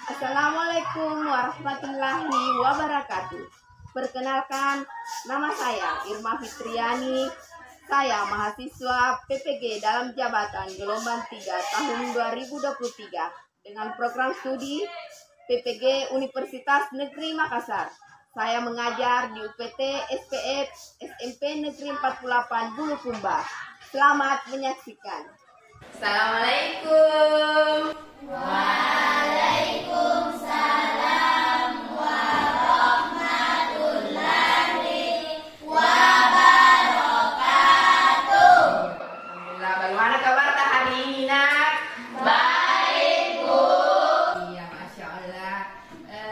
Assalamualaikum warahmatullahi wabarakatuh. Perkenalkan, nama saya Irma Fitriani. Saya mahasiswa PPG dalam jabatan gelombang 3 tahun 2023 dengan program studi PPG Universitas Negeri Makassar. Saya mengajar di UPT SPF SMP Negeri 48 Bulukumba. Selamat menyaksikan. Assalamualaikum. Waalaikumsalam warahmatullahi wabarakatuh. Alhamdulillah, bagaimana kabar hari ini, Nak? Baik, Bu. Iya, Masya Allah.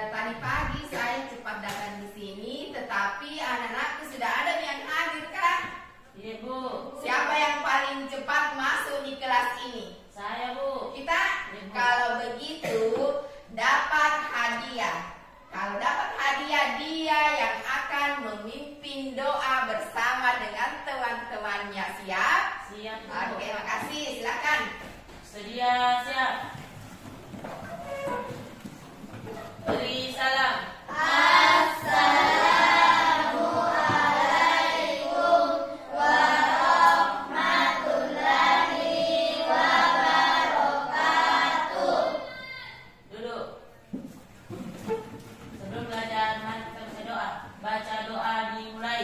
Tadi pagi saya cepat datang di sini, tetapi anak-anakku sudah ada yang hadir, kan? Iya, Bu. Siapa yang paling cepat masuk di kelas ini? Saya, Bu. Kita? Kalau begitu dapat hadiah. Kalau dapat hadiah, dia yang akan memimpin doa bersama dengan teman-temannya. Siap? Siap, Bu. Oke, makasih. Silakan. Sedia, siap. Beri salam. Assalamualaikum warahmatullahi wabarakatuh. Duduk. Sebelum belajar, mari kita baca doa. Baca doa dimulai.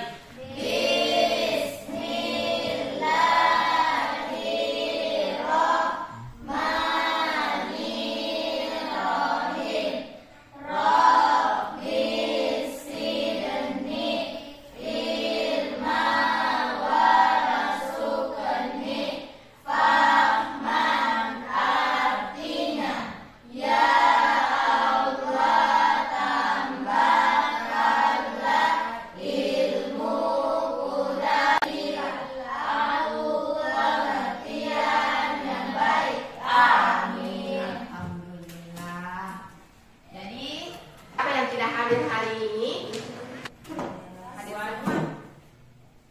Alhamdulillah. Jadi, apa yang tidak hadir hari ini? Hadir semua.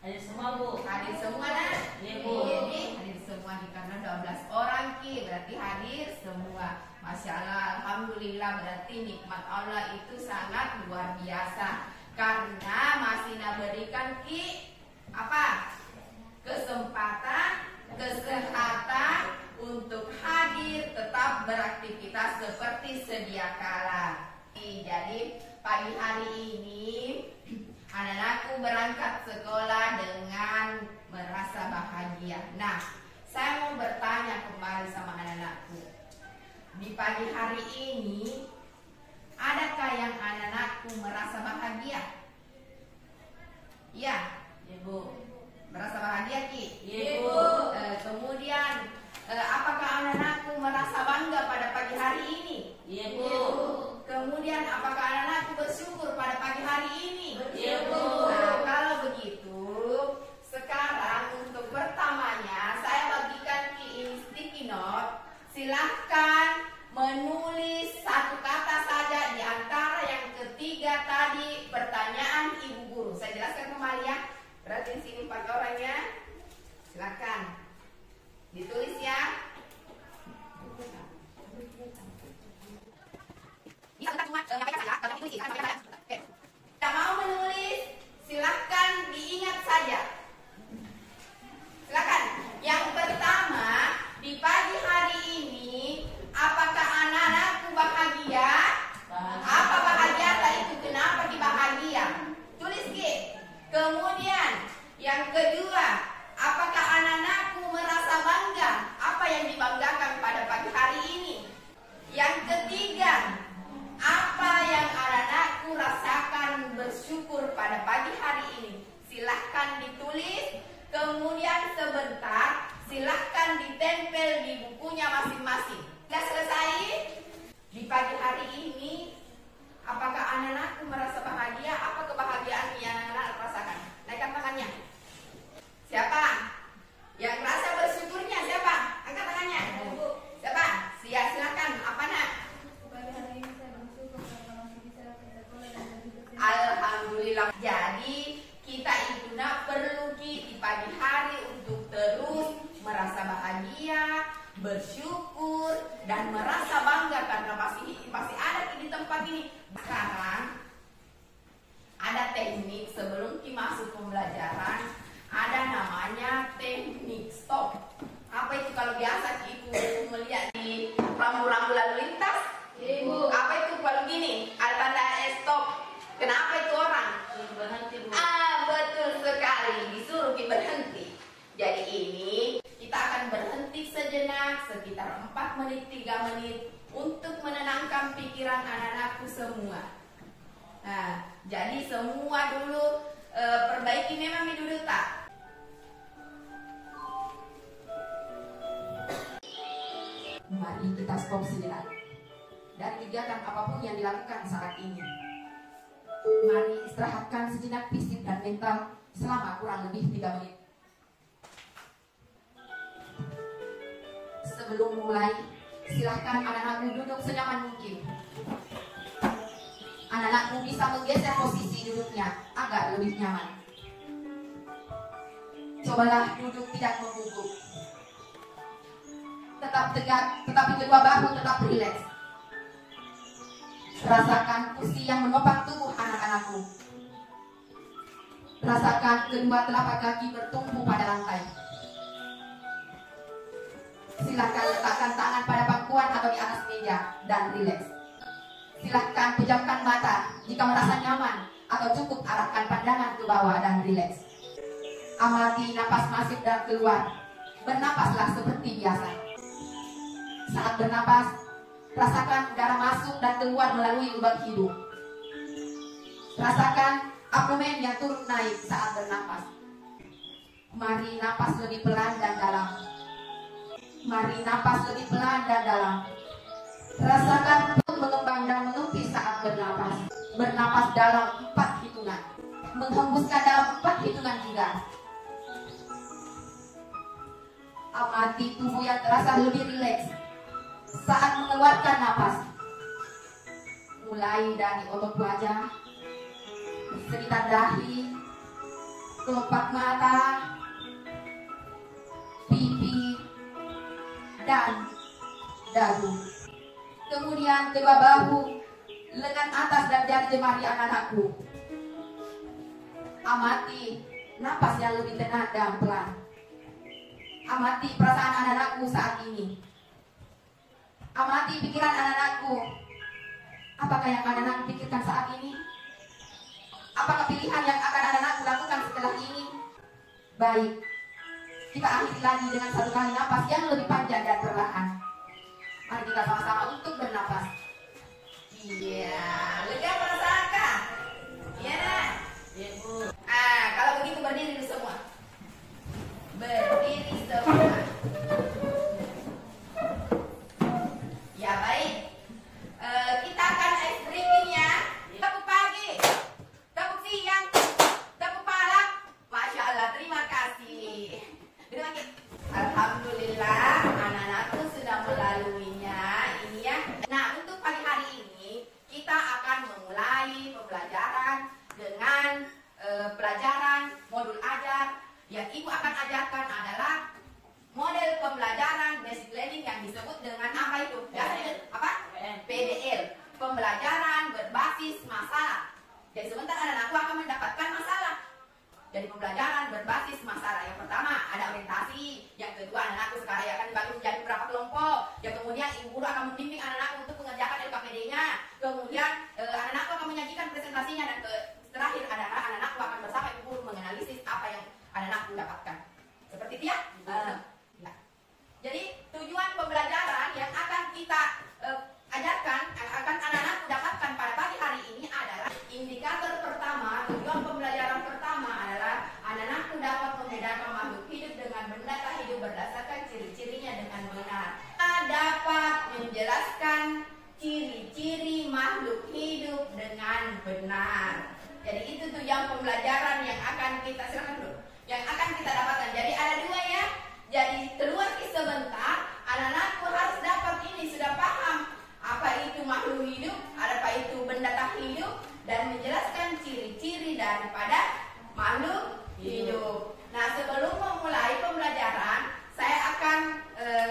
Hadir semua, Bu. Hadir semua, Nak? Iya, Bu. Jadi, hadir semua karena 12 orang, Ki. Berarti hadir semua. Masya Allah, Alhamdulillah. Berarti nikmat Allah itu sangat luar biasa. Karena masih berikan, Ki, apa? Kesempatan, kesehatan untuk hadir tetap beraktivitas seperti sedia kala. Jadi pagi hari ini anak-anakku berangkat sekolah dengan merasa bahagia. Nah, saya mau bertanya kembali sama anak-anakku. Di pagi hari ini, adakah yang anak-anakku merasa bahagia? Iya, Iya, Bu. merasa bahagia, Ki? Iya, Bu. Kemudian, apakah anak-anakku merasa bangga pada pagi hari ini? Iya, Bu. Kemudian, apakah anak-anakku bersyukur pada pagi hari ini? Iya, Bu. Nah, kalau begitu, sekarang untuk pertamanya saya bagikan Ki ini sticky note. Silahkan menulis satu kata saja di antara yang ketiga tadi pertanyaan Ibu Guru. Saya jelaskan kembali ya. Berarti di sini 4 orangnya. Silakan ditulis ya. Ini satu cuma nyampaikan saja, kalau ditulis kan saja. Oke. Tidak mau menulis, silahkan diingat saja. Silakan. Yang pertama, di pagi hari ini, apakah anak-anakku bahagia? Apa bahagia itu? Kenapa dibahagia? Tulis, Ki. Kemudian, yang kedua, apakah anak-anakku merasa bangga? Apa yang dibanggakan pada pagi hari ini? Yang ketiga, apa yang anak-anakku rasakan bersyukur pada pagi hari ini? Silahkan ditulis. Kemudian sebentar, silahkan ditempel di bukunya masing-masing. Sudah selesai? Di pagi hari ini, apakah anak-anakku merasa bahagia? Apa kebahagiaan yang anak-anak rasakan? Naikkan tangannya. Siapa? Yang rasa bersyukurnya siapa? Angkat tangannya. Siapa? Silakan. Apa, Nak? Alhamdulillah. Jadi kita itu perlu di pagi hari untuk terus merasa bahagia, bersyukur dan merasa bangga karena pasti ada begini. Sekarang ada teknik sebelum kita masuk pembelajaran, ada namanya teknik stop. Apa itu kalau biasa ibu melihat di rambu-rambu lalu lintas? Ibu. Apa itu kalau gini? Ada tanda stop. Kenapa itu orang? Berhenti, Bu. Betul sekali, disuruh kita berhenti. Jadi ini kita akan berhenti sejenak sekitar 4 menit 3 menit untuk menenangkan pikiran anak-anakku semua. Nah, jadi semua dulu perbaiki memang dulu tak? Mari kita stop sejenak dari kegiatan apapun yang dilakukan saat ini. Mari istirahatkan sejenak fisik dan mental selama kurang lebih 3 menit. Sebelum mulai, silahkan anak-anakmu duduk senyaman mungkin. Anak-anakmu bisa menggeser posisi duduknya agar lebih nyaman. Cobalah duduk tidak membungkuk. Tetap tegak, tetapi kedua bahu tetap rileks. Rasakan kursi yang menopang tubuh anak-anakku. Rasakan kedua telapak kaki bertumpu pada lantai. Silakan letakkan tangan pada pangkuan atau di atas meja dan rileks. Silakan pejamkan mata jika merasa nyaman atau cukup arahkan pandangan ke bawah dan rileks. Amati napas masuk dan keluar. Bernapaslah seperti biasa. Saat bernapas, rasakan udara masuk dan keluar melalui lubang hidung. Rasakan abdomen yang turun naik saat bernapas. Mari napas lebih pelan dan dalam. Mari napas lebih pelan dan dalam. Rasakan perut mengembang dan menempis saat bernapas. Bernapas dalam 4 hitungan. Menghembuskan dalam 4 hitungan juga. Amati tubuh yang terasa lebih rileks saat mengeluarkan napas. Mulai dari otot wajah, sekitar dahi, kelopak mata, pipi, dan dagu. Kemudian kedua bahu, lengan atas dan jari jemari anak-anakku. Amati napas yang lebih tenang dan pelan. Amati perasaan anak-anakku saat ini. Amati pikiran anak-anakku. Apakah yang anak-anak pikirkan saat ini? Apakah pilihan yang akan anak-anakku lakukan setelah ini? Baik, kita akhiri lagi dengan satu kali napas yang lebih panjang dan perlahan. Mari kita sama-sama untuk bernapas. Iya, lega perasaankan? Iya nak? Iya, Bu. Kalau begitu berdiri dulu semua. Berdiri semua. Ya baik. Kita akan ice breaking ya. Tepuk pagi, tepuk siang, tepuk malam. Masya Allah, terima kasih. Terima kasih. Alhamdulillah, anak-anakku sudah melaluinya. Ini ya. Nah, untuk pagi hari ini kita akan memulai pembelajaran dengan pelajaran modul ajar. Yang ibu akan ajarkan adalah model pembelajaran basic learning yang disebut dengan apa itu? Apa? PDL. Pembelajaran berbasis masalah. Jadi sebentar anak-anakku akan mendapatkan masalah. Jadi pembelajaran berbasis masalah. Yang pertama ada orientasi. Yang kedua anak-anakku sekarang akan dibagi menjadi beberapa kelompok. Yang kemudian ibu guru akan membimbing anak-anakku untuk mengerjakan LKPD-nya. Kemudian anak-anakku akan menyajikan presentasinya dan terakhir adalah anak-anakku akan bersama ibu guru menganalisis apa yang anak-anakku dapatkan. Seperti itu ya? Ya. Jadi tujuan pembelajaran yang akan kita ajarkan, akan anak-anakku dapatkan pada pagi hari ini adalah indikator pertama. Tujuan pembelajaran pertama adalah anak-anakku dapat membedakan makhluk hidup dengan benda tak hidup berdasarkan ciri-cirinya dengan benar. Dapat menjelaskan ciri-ciri makhluk hidup dengan benar. Jadi itu tujuan pembelajaran yang akan kita silakan dulu. Yang akan kita dapatkan. Jadi ada 2 ya. Jadi keluar sebentar, anak-anakku harus dapat ini, sudah paham apa itu makhluk hidup, apa itu benda tak hidup, dan menjelaskan ciri-ciri daripada makhluk hidup. Nah, sebelum memulai pembelajaran, saya akan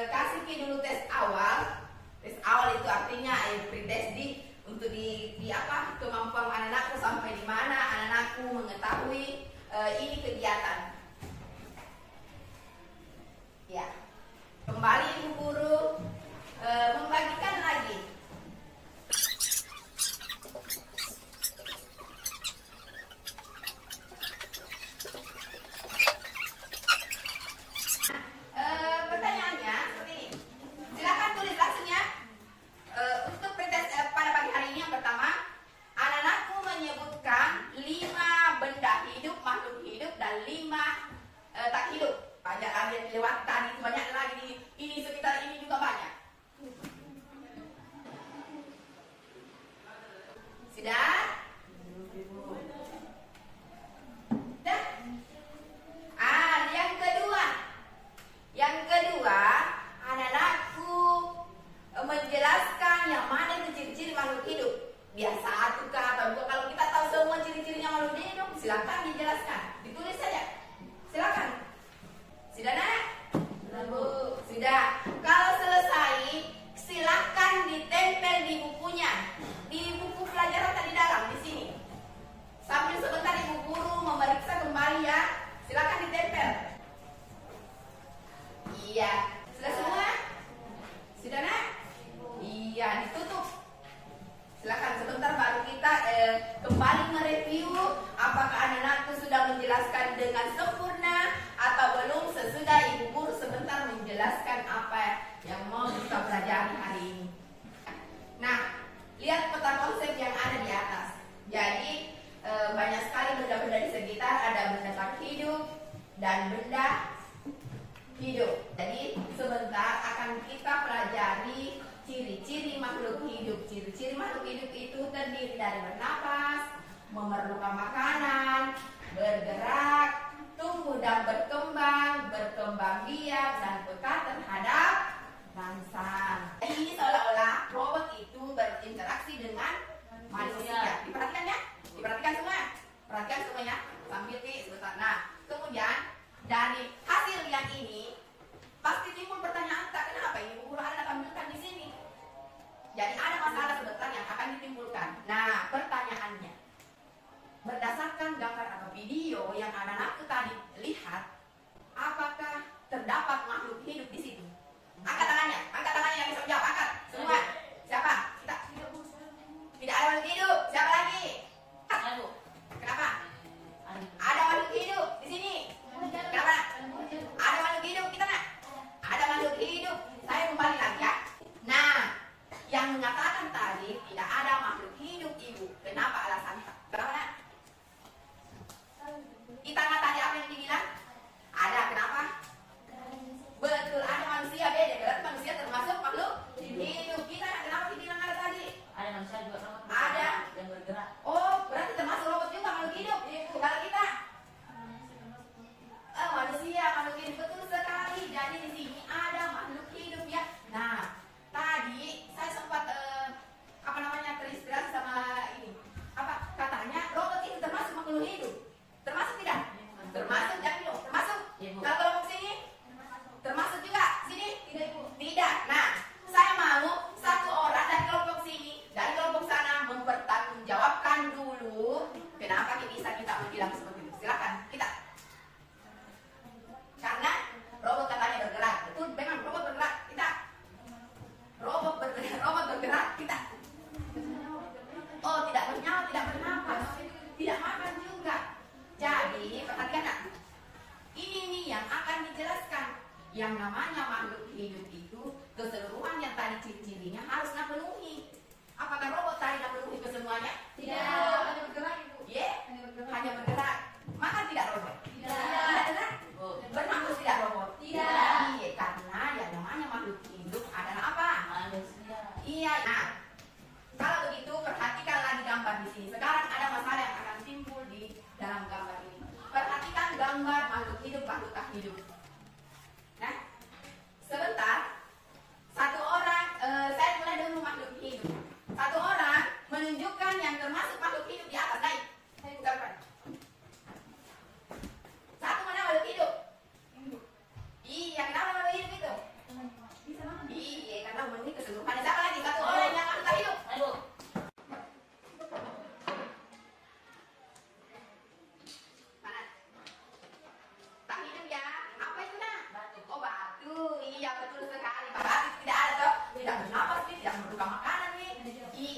kasih dulu tes awal. Tes awal itu artinya pretest untuk di di apa kemampuan anak-anakku sampai di mana anak-anakku mengetahui ini kegiatan. Ya, kembali Ibu Guru membagikan lagi. Pertanyaannya seperti ini. Silakan tulis hasilnya. Untuk pada pagi hari ini yang pertama, anak-anakku menyebutkan 5 benda hidup, makhluk hidup, dan 5 tak hidup. Banyak ada lewat tadi, banyak lagi ini sekitar ini juga banyak. Sudah? Dah? Yang kedua, anak-anakku menjelaskan yang mana itu ciri-ciri makhluk hidup. Biasa satu kah atau dua, kalau kita tahu semua ciri-cirinya makhluk hidup, silakan dijelaskan. Ditulis saja. Silakan. Sudah, Nak? Bu. Sudah. Kalau selesai, silakan ditempel di bukunya. Di buku pelajaran tadi dalam di sini. Sambil sebentar Ibu Guru memeriksa kembali ya. Silakan ditempel. Iya. Sudah semua? Sudah, Nak? Iya, ditutup. Silakan sebentar baru kita kembali mereview apakah anak-anakku sudah menjelaskan dengan sempurna atau belum. Sesudah Ibu Guru sebentar menjelaskan apa yang mau kita pelajari hari ini. Nah, lihat peta konsep yang ada di atas. Jadi banyak sekali benda-benda di sekitar, ada benda tak hidup dan benda hidup. Jadi sebentar akan kita pelajari ciri-ciri makhluk hidup. Ciri-ciri makhluk hidup itu terdiri dari bernapas, memerlukan makanan, bergerak, tumbuh dan berkembang, berkembang biak, dan peka terhadap rangsang. Ini seolah-olah robot itu berinteraksi dengan manusia. Diperhatikan ya? Diperhatikan semua? Perhatikan semuanya sambil sebentar. Nah, kemudian dari hasil yang ini pasti timbul pertanyaan, tak kenapa ini Bu Guru ada tampilkan di sini. Jadi ada masalah sebentar yang akan ditimbulkan. Nah, pertanyaannya, berdasarkan gambar atau video yang anak-anakku tadi lihat, apakah terdapat makhluk hidup di situ? Angkat tangannya yang bisa menjawab, angkat semua. Siapa? Kita. Tidak ada makhluk hidup. Siapa lagi? Aduh. Kenapa? Ada makhluk hidup di sini. Kenapa? Ada makhluk hidup kita, Nak? Ada makhluk hidup. Saya kembali lagi ya. Nah, yang mengatakan tadi tidak ada makhluk hidup, Ibu. Kenapa alasannya? Kenapa, Nak? Kita nggak tadi apa yang dibilang? Ada, kenapa? Betul, ada manusia beda. Berarti manusia termasuk makhluk hidup. Kita kenapa dibilang ada tadi? Ada manusia juga robot. Ada. Yang bergerak. Oh, berarti termasuk robot juga makhluk hidup. Kalau kita manusia, makhluk hidup, betul sekali. Jadi di sini ada makhluk hidup ya. Nah, tadi saya sempat terinspirasi sama ini. Apa katanya robot itu termasuk makhluk hidup? Termasuk tidak? Termasuk jadi loh. Termasuk. Kalau kelompok sini termasuk juga sini? Tidak, Ibu. Tidak. Nah, saya mau satu orang dari kelompok sini, dari kelompok sana mempertanggungjawabkan dulu kenapa bisa kita bilang seperti itu. Silakan kita. Karena robot katanya bergerak. Betul, memang robot bergerak. Kita. Robot bergerak. Kita. Oh, tidak bernyawa, tidak bernapas, tidak makan juga. Jadi, perhatikan, Nak. Ini nih yang akan dijelaskan. Yang namanya makhluk hidup itu keseluruhan yang tadi ciri-cirinya harus penuhi. Apakah robot tadi memenuhi kesemuanya? Tidak. Hanya bergerak, Ibu. Hanya bergerak. Makan tidak robot? Tidak. Bernapas tidak robot? Tidak. Iya, karena yang namanya makhluk hidup adalah apa? Manusia. Iya. Nah, kalau begitu perhatikan lagi gambar di sini. Sekarang ada masalah yang akan timbul di dalam gambar ini. Perhatikan gambar makhluk hidup, makhluk tak hidup. Nah, sebentar. Satu orang, saya mulai dulu makhluk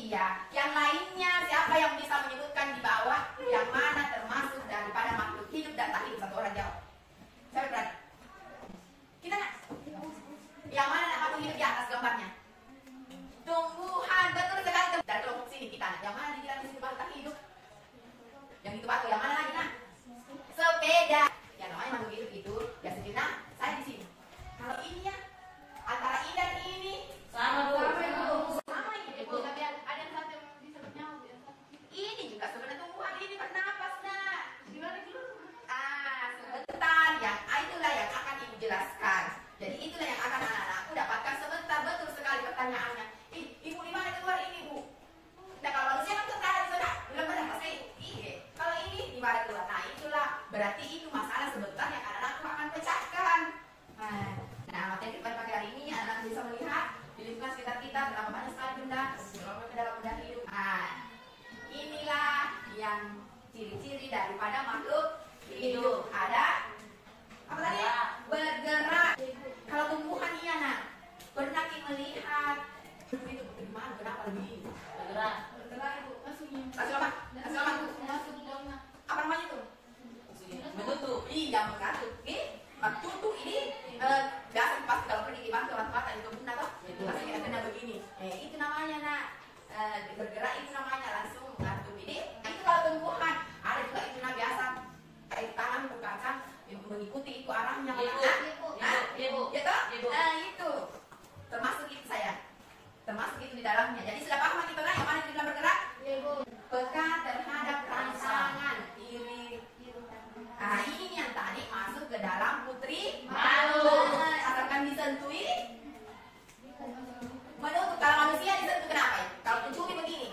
Iya. Yang lainnya siapa yang bisa menyebutkan di bawah yang mana termasuk daripada makhluk hidup dan tak hidup? Satu orang jawab. Siapa berani? Kita nak. Yang mana nak makhluk hidup di atas gambarnya? Tumbuhan, betul sekali. Dari kelompok sini kita nak. Yang mana dibilang di sini makhluk tak hidup? Yang itu batu. Yang mana lagi nak? Sepeda. Yang namanya makhluk hidup itu ya sejenak. Saya di sini. Kalau ini ya antara ini dan ini Sama Bu. sama ini. Tapi ada yang satu yang bisa bernyawa. Ini juga sebenarnya tumbuhan ini bernapas nak. Sebentar yang itulah yang akan ibu jelaskan. Jadi itulah yang akan anak-anakku dapatkan sebentar. Betul sekali pertanyaannya. Ibu di mana keluar ini bu? Nah kalau manusia kan tertarik sudah belum pernah pasti. Iya. Kalau ini di mana keluar? Nah itulah berarti itu masalah sebentar yang anak-anakku akan pecahkan. Nah materi pada pagi hari ini anak bisa melihat di lingkungan sekitar kita berapa banyak sekali benda berapa ke dalam benda hidup. Inilah yang ciri-ciri daripada makhluk hidup. Ada apa tadi? Bergerak. Kalau tumbuhan iya nak. Pernah kita melihat itu bagaimana? Kenapa lebih Bergerak. bergerak ibu? Masuk apa? Apa namanya itu? Menutup. Iya mengatur. Tutup ini biasa pasti kalau pergi di bantu orang-orang di kebun atau pasti kita kena begini. Itu namanya nak bergerak itu namanya langsung mengatur ini. Itu kalau tumbuhan ada juga itu nah biasa kayak tangan bukan mengikuti itu arahnya. Ibu. Itu termasuk itu saya. Termasuk itu di dalamnya. Jadi sudah paham kita kan yang mana itu dalam bergerak? Peka terhadap rangsangan iri. Ini yang tadi masuk ke dalam putri Malu. asalkan disentui. Menurut kalau manusia disentuh kenapa ya? Kalau mencuri begini.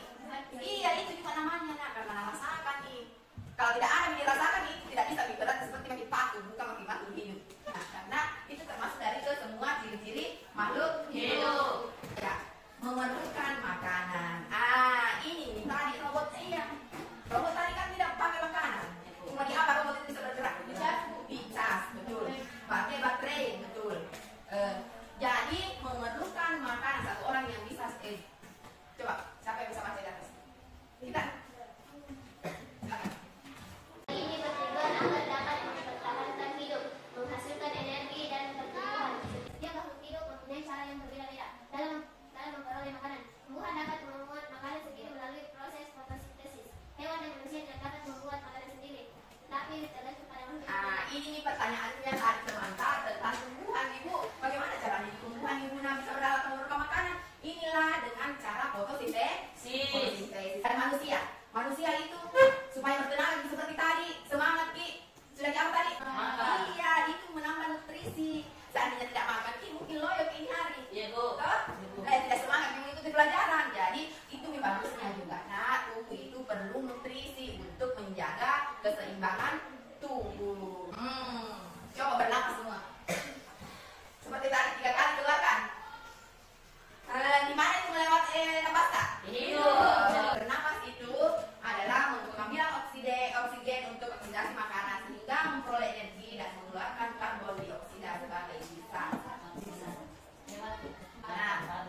Iya itu juga namanya nak karena rasakan nih. Kalau tidak ada yang dirasakan itu tidak bisa diberat seperti makin patung bukan makin makhluk hidup. Nah, karena itu termasuk dari ke semua ciri-ciri makhluk hidup. Ya, memerlukan makanan. Ini tadi robot iya. Robot tadi kan tidak pakai makanan. Cuma di apa robot itu bisa bergerak? Dicas, betul. Pakai baterai, betul. Jadi memerlukan makanan satu orang yang bisa. Coba siapa yang bisa baca di atas? Kita. Silakan. Ini bertujuan agar dapat mempertahankan hidup, menghasilkan energi dan pertumbuhan. Setiap makhluk hidup mempunyai cara yang berbeda-beda dalam memperoleh makanan. Tumbuhan dapat membuat makanan sendiri melalui proses fotosintesis. Hewan dan manusia tidak dapat membuat makanan sendiri, tapi tergantung pada makhluk hidup. Ini pertanyaannya tadi sebentar tentang tumbuhan ibu. Bagaimana caranya tumbuhan ibu bisa berdalam mengeluarkan makanan? Inilah dengan cara fotosintesis. Dan manusia itu supaya bertenaga seperti tadi semangat ki sudah jauh tadi. Makan. Iya itu menambah nutrisi. Seandainya tidak makan ki mungkin loyo ini hari. Iya Bu. Tidak semangat mengikuti pelajaran. Jadi itu bagusnya juga. Nah tubuh itu perlu nutrisi untuk menjaga keseimbangan tubuh. Coba bernapas semua. Seperti tadi 3 kali keluarkan. Di mana itu melewati napas kak? Hidung. Bernapas itu adalah mengambil oksigen untuk oksidasi makanan sehingga memperoleh energi dan mengeluarkan karbon dioksida sebagai sisa. Nah,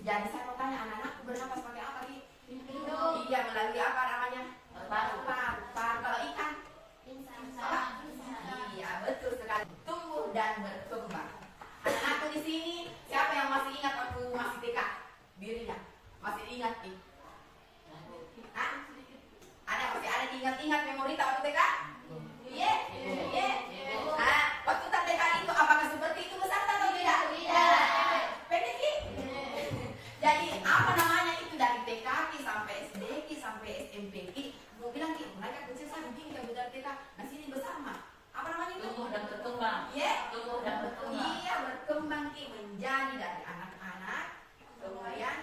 jadi saya mau tanya anak-anakku bernapas pakai apa sih? Iya melalui apa namanya? Paru-paru. Kalau ikan? Apa? Iya betul sekali. Tumbuh dan berkembang. Anak-anakku di sini siapa yang masih ingat waktu masih TK? Dirinya masih ingat nih? Masih ada diingat-ingat memori waktu TK? Iya. Waktu TK itu apakah seperti itu besar atau tidak? Pendek ki? Jadi apa namanya itu dari TK sampai SD sampai SMP ki? Mau bilang ki mereka kecil saja begini kan dari TK. Nah sini besar mah. Apa namanya itu? Tumbuh dan berkembang. Iya. Tumbuh dan berkembang. Iya berkembang ki menjadi dari anak-anak kemudian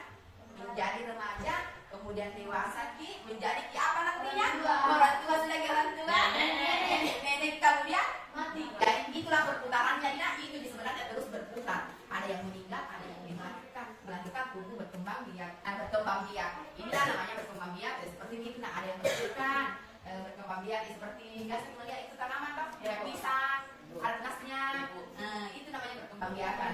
menjadi remaja kemudian dewasa ki menjadi ki apa nantinya? Orang tua sudah orang tua. Nenek kemudian mati. Jadi itulah perputarannya. Nah itu sebenarnya terus berputar. Ada yang meninggal, ada yang melanjutkan tubuh berkembang biak. Inilah namanya berkembang biak. Seperti itu. Nah ada yang melanjutkan berkembang biak seperti nggak sih melihat itu tanaman toh? Ya pisang, ada nasnya. Itu namanya berkembang biakan.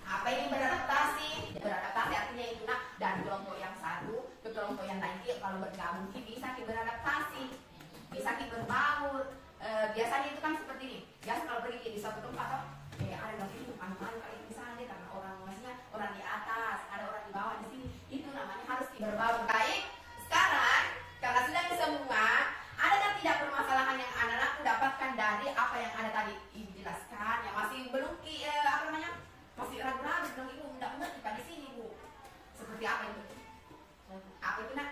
Apa ini beradaptasi? Beradaptasi artinya itu nak dan kelompok yang satu satu ke kelompok yang lain. Kalau bergabung bisa beradaptasi, bisa berbaur. Biasanya itu kan seperti ini. Biasa kalau pergi di suatu tempat toh, ada yang itu malu-malu kali misalnya karena orang maksudnya orang di atas, ada orang di bawah di sini. Itu namanya harus berbaur. Baik, sekarang karena sudah semua, ada dan tidak permasalahan yang anak-anakku dapatkan dari apa yang ada tadi ibu jelaskan, yang masih belum masih ragu-ragu bilang ibu tidak mengerti di sini bu. Seperti apa itu? Apa itu nak?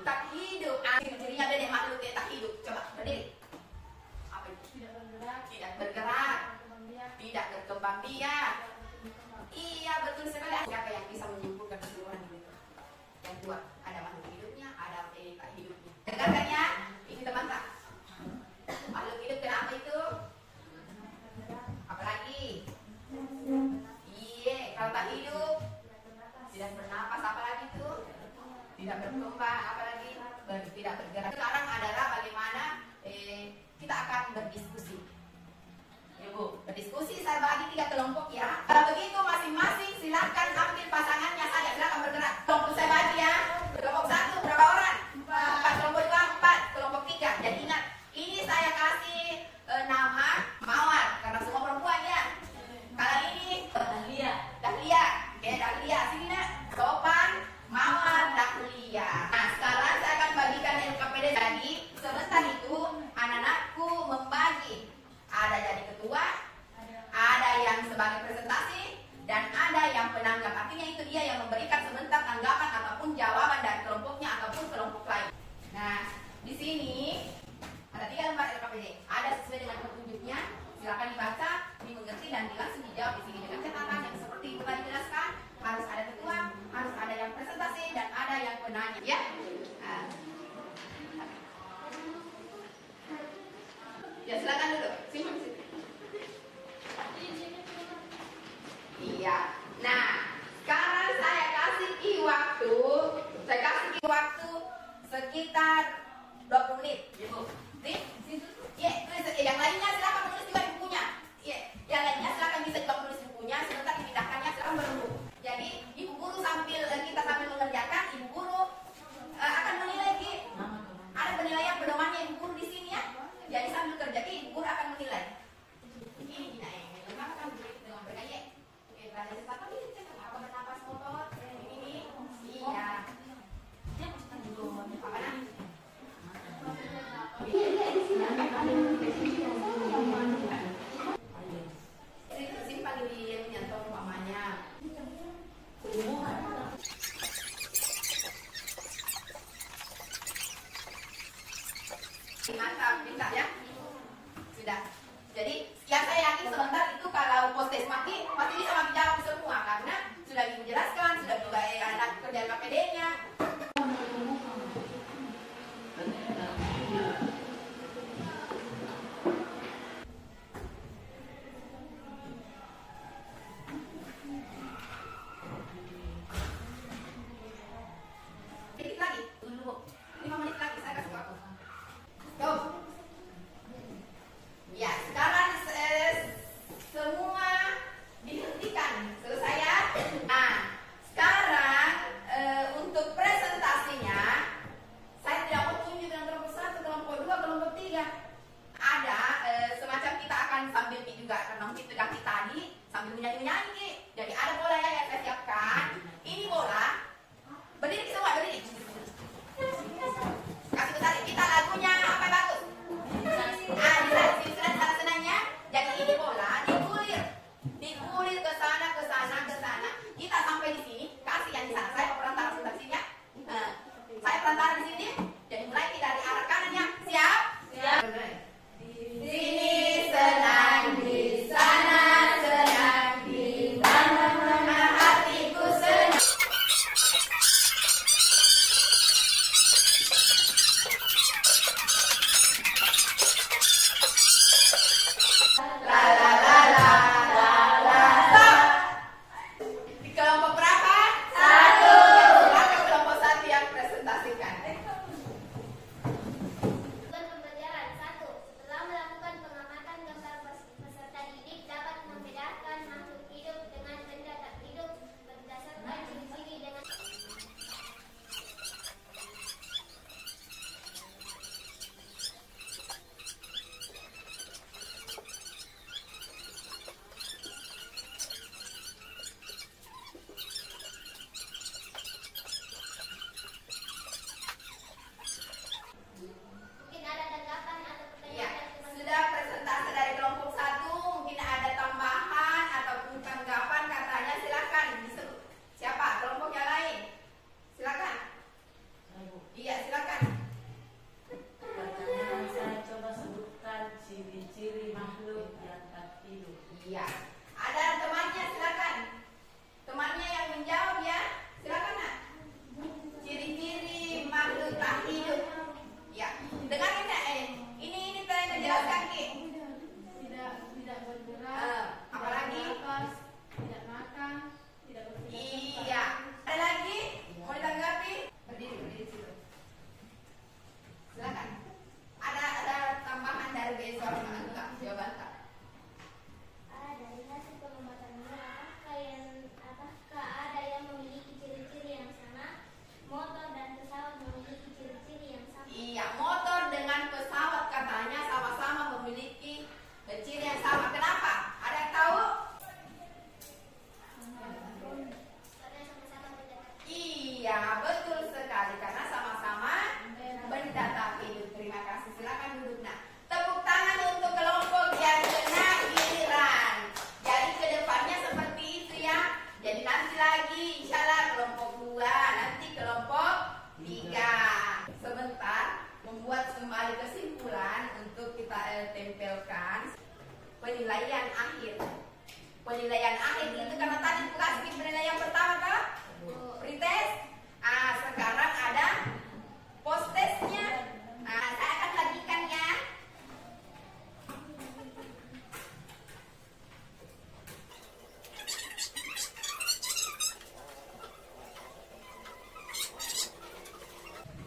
Tak hidup. Cirinya ada yang makhluk tak hidup. Coba berdiri. Apa itu? Tidak bergerak. Tidak berkembang biak. Iya betul sekali. Siapa yang bisa menyimpulkan keseluruhan ini? Yang dua, ada makhluk hidupnya, ada tak hidupnya. Dengarkan ya, ini teman tak? Makhluk hidup kenapa itu? Apalagi? Iya, kalau tak hidup, tidak bernapas, apalagi itu? Tidak berkembang, apalagi? Tidak bergerak. Sekarang adalah bagaimana kita akan berdiskusi. Ya Bu, berdiskusi saya bagi 3 kelompok ya. Kalau begitu masing-masing silakan ambil pasangannya saja, silakan bergerak. Kelompok saya bagi ya. Kelompok 1 berapa orang? 4. Kelompok 2 4. Kelompok 3. Jadi ingat, ini saya kasih nama Mawar karena semua perempuan ya. Kalau ini Dahlia. Oke, Dahlia sini nak. Topan, Mawar, Dahlia. Nah, sekarang saya akan bagikan LKPD lagi. Sebentar itu anak-anakku membagi. Ada jadi ketua, ada yang sebagai presentasi, dan ada yang penanggap. Artinya itu dia yang memberikan sebentar tanggapan ataupun jawaban dari kelompoknya ataupun kelompok lain. Nah, di sini ada 3 lembar LKPD. Ada sesuai dengan petunjuknya. Silakan dibaca, dimengerti dan langsung dijawab di sini dengan catatan yang seperti itu tadi jelaskan. Harus ada ketua, harus ada yang presentasi, dan ada yang penanya. Ya. Nah. Ya silakan dulu. Simpan di situ. Iya. Nah, sekarang saya kasih waktu. Saya kasih waktu sekitar 20 menit. Ibu. Ya, yang lainnya silakan menulis juga di bukunya. Ya, yang lainnya silakan bisa juga menulis bukunya. Sebentar dipindahkannya silakan menunggu. Jadi ibu guru kita sambil mengerjakan, ibu guru akan menilai. Ada penilaian pedomannya ibu guru di sini ya. Jadi sambil kerja ibu guru akan menilai. Ini memang kan dengan bergaya. Berada di sana ini apa bernapas motor? Ini iya. Apa nak? Sini panggil dia menyantong mamanya. penilaian akhir. Penilaian akhir itu karena tadi kasih penilaian pertama ke pretest. Sekarang ada post testnya. Saya akan bagikan ya.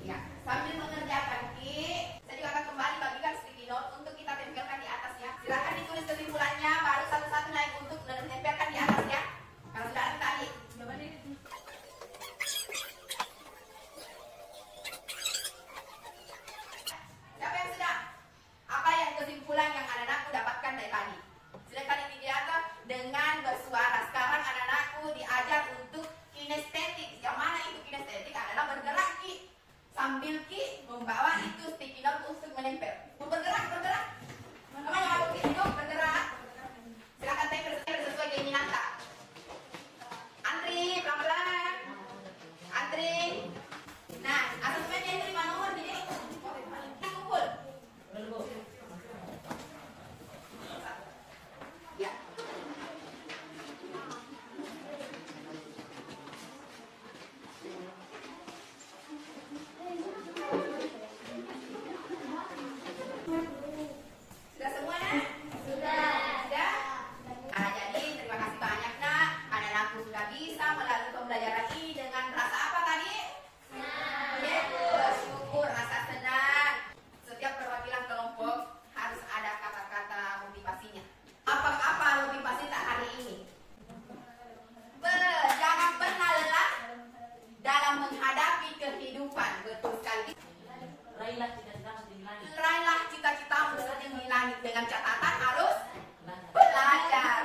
Ya, sambil mengerjakan saya juga akan kembali bagikan sticky note untuk kita tempelkan di atas ya. Silakan ditulis kesimpulannya, baru satu-satu naik untuk menempelkan di atas ya. Kalau sudah ada tadi. Siapa yang sudah? Apa yang kesimpulan yang anak-anakku dapatkan dari tadi? Silakan ini diatur dengan bersuara. Sekarang anak-anakku diajar untuk kinestetik. Yang mana itu kinestetik? Adalah bergerak sambil membawa itu sticky note untuk menempel. Bergerak. Namanya aku hidup bergerak. Silakan tempel sesuai keinginan tak. Antri pelan-pelan. Antri. Nah, asesmennya itu 5 nomor jadi kumpul. Ya. Sudah semuanya? Sudah. Jadi terima kasih banyak nak. Anak-anakku sudah bisa melalui pembelajaran ini dengan rasa apa tadi? Senang. Bersyukur, rasa senang. Setiap perwakilan kelompok harus ada kata-kata motivasinya. Apa motivasi tak hari ini? Jangan pernah lelah dalam menghadapi kehidupan. Betul sekali. Raihlah cita-citamu di langit. Raihlah cita-citamu setinggi langit dengan catatan harus belajar.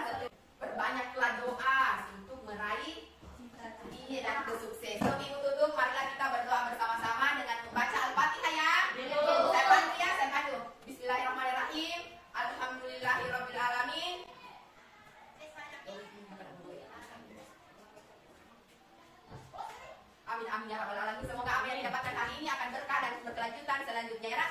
Berbanyaklah doa untuk meraih cita-cita dan kesuksesan. Ibu tutup, marilah kita berdoa bersama-sama dengan membaca Al-Fatihah ya. Saya bantu ya, saya bantu. Bismillahirrahmanirrahim. Alhamdulillahirabbil alamin. Amin amin ya rabbal alamin. Semoga apa yang didapatkan hari ini akan berkah dan berkelanjutan selanjutnya ya.